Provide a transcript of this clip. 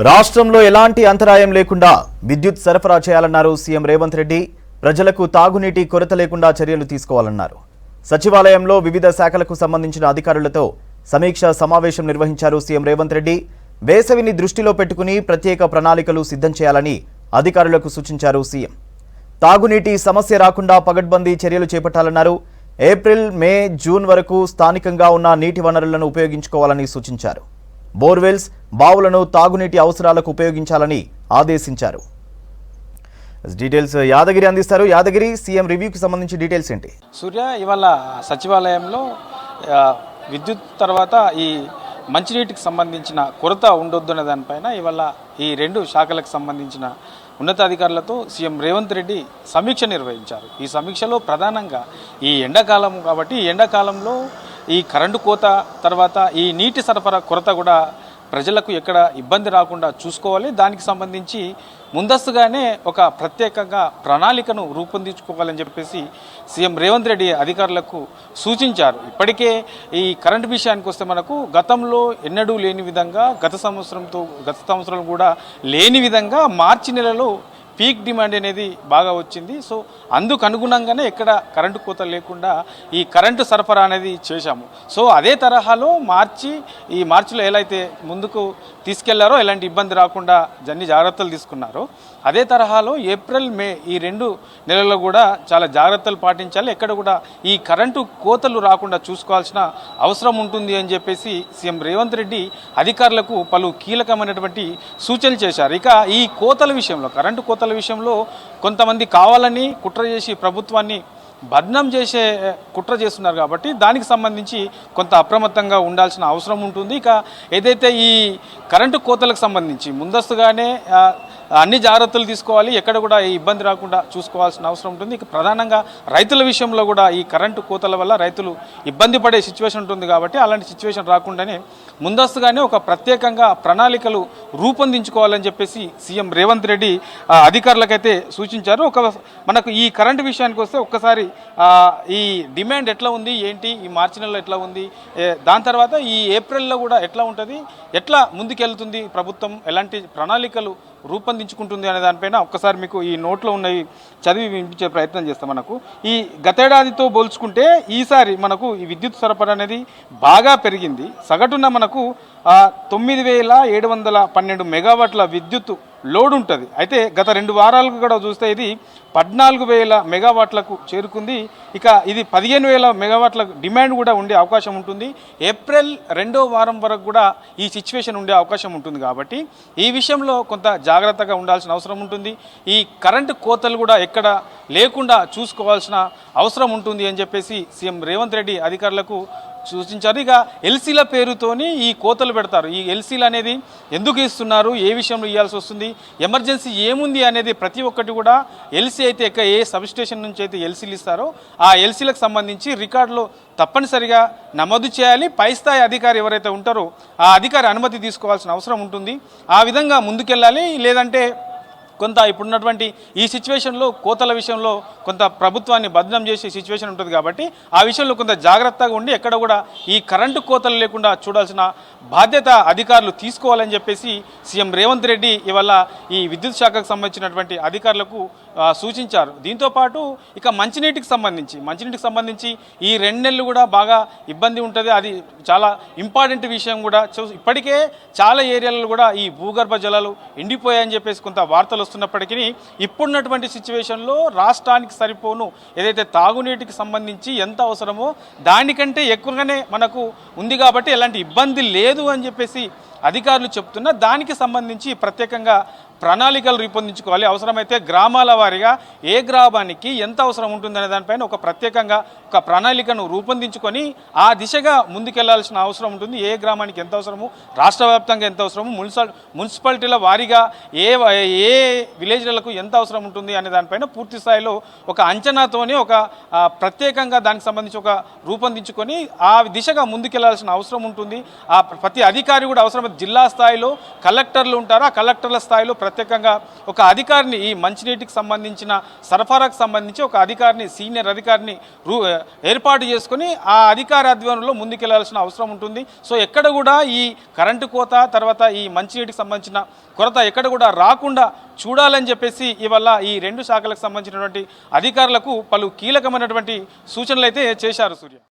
రాష్ట్రంలో ఎలాంటి అంతరాయం లేకుండా విద్యుత్ సరఫరా చేయాలన్నారు సీఎం రేవంత్ రెడ్డి. ప్రజలకు తాగునీటి కొరత లేకుండా చర్యలు తీసుకోవాలన్నారు. సచివాలయంలో వివిధ శాఖలకు సంబంధించిన అధికారులతో సమీక్ష సమావేశం నిర్వహించారు సీఎం రేవంత్ రెడ్డి. వేసవిని దృష్టిలో పెట్టుకుని ప్రత్యేక ప్రణాళికలు సిద్ధం చేయాలని అధికారులకు సూచించారు సీఎం. తాగునీటి సమస్య రాకుండా పగడ్బందీ చర్యలు చేపట్టాలన్నారు. ఏప్రిల్, మే, జూన్ వరకు స్థానికంగా ఉన్న నీటి వనరులను ఉపయోగించుకోవాలని సూచించారు. బోర్వెల్స్, బావులను తాగునీటి అవసరాలకు ఉపయోగించాలని ఆదేశించారు. డీటెయిల్స్ యాదగిరి అందిస్తారు. యాదగిరి, సీఎం రివ్యూకి సంబంధించి డీటెయిల్స్ ఏంటి? సూర్య, ఇవాళ సచివాలయంలో విద్యుత్ తర్వాత ఈ మంచినీటికి సంబంధించిన కొరత ఉండొద్దు అనే దానిపైన ఇవాళ ఈ రెండు శాఖలకు సంబంధించిన ఉన్నతాధికారులతో సీఎం రేవంత్ రెడ్డి సమీక్ష నిర్వహించారు. ఈ సమీక్షలో ప్రధానంగా ఈ ఎండాకాలం కాబట్టి ఈ ఎండాకాలంలో ఈ కరెంటు కోత తర్వాత ఈ నీటి సరఫరా కొరత కూడా ప్రజలకు ఎక్కడ ఇబ్బంది రాకుండా చూసుకోవాలి. దానికి సంబంధించి ముందస్తుగానే ఒక ప్రత్యేకంగా ప్రణాళికను రూపొందించుకోవాలని చెప్పేసి సీఎం రేవంత్ రెడ్డి అధికారులకు సూచించారు. ఇప్పటికే ఈ కరెంటు విషయానికి వస్తే మనకు గతంలో ఎన్నడూ లేని విధంగా గత సంవత్సరం కూడా లేని విధంగా మార్చి నెలలో పీక్ డిమాండ్ అనేది బాగా వచ్చింది. సో అందుకు అనుగుణంగానే ఎక్కడ కరెంటు కోత లేకుండా ఈ కరెంటు సరఫరా అనేది చేశాము. సో అదే తరహాలో మార్చిలో ఎలా అయితే ముందుకు తీసుకెళ్లారో ఎలాంటి ఇబ్బంది రాకుండా అన్ని జాగ్రత్తలు తీసుకున్నారో అదే తరహాలో ఏప్రిల్, మే ఈ 2 నెలల్లో కూడా చాలా జాగ్రత్తలు పాటించాలి. ఎక్కడ కూడా ఈ కరెంటు కోతలు రాకుండా చూసుకోవాల్సిన అవసరం ఉంటుంది అని చెప్పేసి సీఎం రేవంత్ రెడ్డి అధికారులకు పలు కీలకమైనటువంటి సూచనలు చేశారు. ఇక ఈ కోతల విషయంలో, కరెంటు కోతల విషయంలో కొంతమంది కావాలని కుట్ర చేసి ప్రభుత్వాన్ని బద్నాం చేసే కుట్ర చేస్తున్నారు కాబట్టి దానికి సంబంధించి కొంత అప్రమత్తంగా ఉండాల్సిన అవసరం ఉంటుంది. ఇక ఏదైతే ఈ కరెంటు కోతలకు సంబంధించి ముందస్తుగానే అన్ని జాగ్రత్తలు తీసుకోవాలి, ఎక్కడ కూడా ఈ ఇబ్బంది రాకుండా చూసుకోవాల్సిన అవసరం ఉంటుంది. ఇక ప్రధానంగా రైతుల విషయంలో కూడా ఈ కరెంటు కోతల వల్ల రైతులు ఇబ్బంది పడే సిచ్యువేషన్ ఉంటుంది కాబట్టి అలాంటి సిచ్యువేషన్ రాకుండానే ముందస్తుగానే ఒక ప్రత్యేకంగా ప్రణాళికలు రూపొందించుకోవాలని చెప్పేసి సీఎం రేవంత్ రెడ్డి అధికారులకైతే సూచించారు. మనకు ఈ కరెంటు విషయానికి వస్తే ఒక్కసారి ఈ డిమాండ్ ఎట్లా ఉంది, ఏంటి ఈ మార్చి నెలలో ఎట్లా ఉంది, దాని తర్వాత ఈ ఏప్రిల్లో కూడా ఎట్లా ఉంటుంది, ఎట్లా ముందుకెళ్తుంది ప్రభుత్వం, ఎలాంటి ప్రణాళికలు రూపొందించుకుంటుంది అనే దానిపైన ఒక్కసారి మీకు ఈ నోట్లో ఉన్నవి చదివి వినిపించే ప్రయత్నం చేస్తాం. మనకు ఈ గతేడాదితో పోల్చుకుంటే ఈసారి మనకు ఈ విద్యుత్ సరఫరా అనేది బాగా పెరిగింది. సగటున మనకు 9,712 మెగావాట్ల విద్యుత్ లోడ్ ఉంటుంది. అయితే గత 2 వారాలకు కూడా చూస్తే ఇది 14,000 మెగావాట్లకు చేరుకుంది. ఇక ఇది 15,000 మెగావాట్ల డిమాండ్ కూడా ఉండే అవకాశం ఉంటుంది. ఏప్రిల్ 2వ వారం వరకు కూడా ఈ సిచ్యువేషన్ ఉండే అవకాశం ఉంటుంది. కాబట్టి ఈ విషయంలో కొంత జాగ్రత్తగా ఉండాల్సిన అవసరం ఉంటుంది. ఈ కరెంటు కోతలు కూడా ఎక్కడ లేకుండా చూసుకోవాల్సిన అవసరం ఉంటుంది అని చెప్పేసి సీఎం రేవంత్ రెడ్డి అధికారులకు సూచించారు. ఇక ఎల్సీల పేరుతోని ఈ కోతలు పెడతారు. ఈ ఎల్సీలు అనేది ఎందుకు ఇస్తున్నారు, ఏ విషయంలో ఇవ్వాల్సి వస్తుంది, ఎమర్జెన్సీ ఏముంది అనేది ప్రతి ఒక్కటి కూడా ఎల్సీ అయితే ఏ సబ్ స్టేషన్ నుంచి అయితే ఎల్సీలు ఇస్తారో ఆ ఎల్సీలకు సంబంధించి రికార్డులో తప్పనిసరిగా నమోదు చేయాలి. పై స్థాయి అధికారి ఎవరైతే ఉంటారో ఆ అధికారి అనుమతి తీసుకోవాల్సిన అవసరం ఉంటుంది. ఆ విధంగా ముందుకెళ్ళాలి. లేదంటే కొంత ఇప్పుడున్నటువంటి ఈ సిచ్యువేషన్లో కోతల విషయంలో కొంత ప్రభుత్వాన్ని బద్నాం చేసే సిచ్యువేషన్ ఉంటుంది కాబట్టి ఆ విషయంలో కొంత జాగ్రత్తగా ఉండి ఎక్కడ కూడా ఈ కరెంటు కోతలు లేకుండా చూడాల్సిన బాధ్యత అధికారులు తీసుకోవాలని చెప్పేసి సీఎం రేవంత్ రెడ్డి ఇవాళ ఈ విద్యుత్ శాఖకు సంబంధించినటువంటి అధికారులకు సూచించారు. దీంతోపాటు ఇక మంచినీటికి సంబంధించి ఈ 2 నెలలు కూడా బాగా ఇబ్బంది ఉంటుంది. అది చాలా ఇంపార్టెంట్ విషయం కూడా. ఇప్పటికే చాలా ఏరియాలలో కూడా ఈ భూగర్భ జలాలు ఎండిపోయాయని చెప్పేసి కొంత వార్తలు వస్తున్నప్పటికీ ఇప్పుడున్నటువంటి సిచ్యువేషన్లో రాష్ట్రానికి సరిపోను ఏదైతే తాగునీటికి సంబంధించి ఎంత అవసరమో దానికంటే ఎక్కువగానే మనకు ఉంది కాబట్టి ఎలాంటి ఇబ్బంది లేదు అని చెప్పేసి అధికారులు చెప్తున్నా. దానికి సంబంధించి ప్రత్యేకంగా ప్రణాళికలు రూపొందించుకోవాలి. అవసరమైతే గ్రామాల వారీగా ఏ గ్రామానికి ఎంత అవసరం ఉంటుందనే దానిపైన ఒక ప్రత్యేకంగా ఒక ప్రణాళికను రూపొందించుకొని ఆ దిశగా ముందుకెళ్లాల్సిన అవసరం ఉంటుంది. ఏ గ్రామానికి ఎంత అవసరము, రాష్ట్ర వ్యాప్తంగా ఎంత అవసరము, మున్సిపాలిటీల వారీగా ఏ విలేజ్లకు ఎంత అవసరం ఉంటుంది అనే దానిపైన పూర్తి స్థాయిలో ఒక అంచనాతోనే ఒక ప్రత్యేకంగా దానికి సంబంధించి ఒక రూపొందించుకొని ఆ దిశగా ముందుకెళ్లాల్సిన అవసరం ఉంటుంది. ఆ ప్రతి అధికారి కూడా అవసరమైతే జిల్లా స్థాయిలో కలెక్టర్లు ఉంటారు. ఆ కలెక్టర్ల స్థాయిలో ప్రత్యేకంగా ఒక అధికారిని ఈ మంచినీటికి సంబంధించిన సరఫరాకు సంబంధించి ఒక అధికారిని సీనియర్ అధికారిని ఏర్పాటు చేసుకొని ఆ అధికారి ఆధ్వర్యంలో ముందుకెళ్లాల్సిన అవసరం ఉంటుంది. సో ఎక్కడ కూడా ఈ కరెంటు కోత తర్వాత ఈ మంచినీటికి సంబంధించిన కొరత ఎక్కడ కూడా రాకుండా చూడాలని చెప్పేసి ఇవాళ ఈ రెండు శాఖలకు సంబంధించినటువంటి అధికారులకు పలు కీలకమైనటువంటి సూచనలు అయితే చేశారు. సూర్య.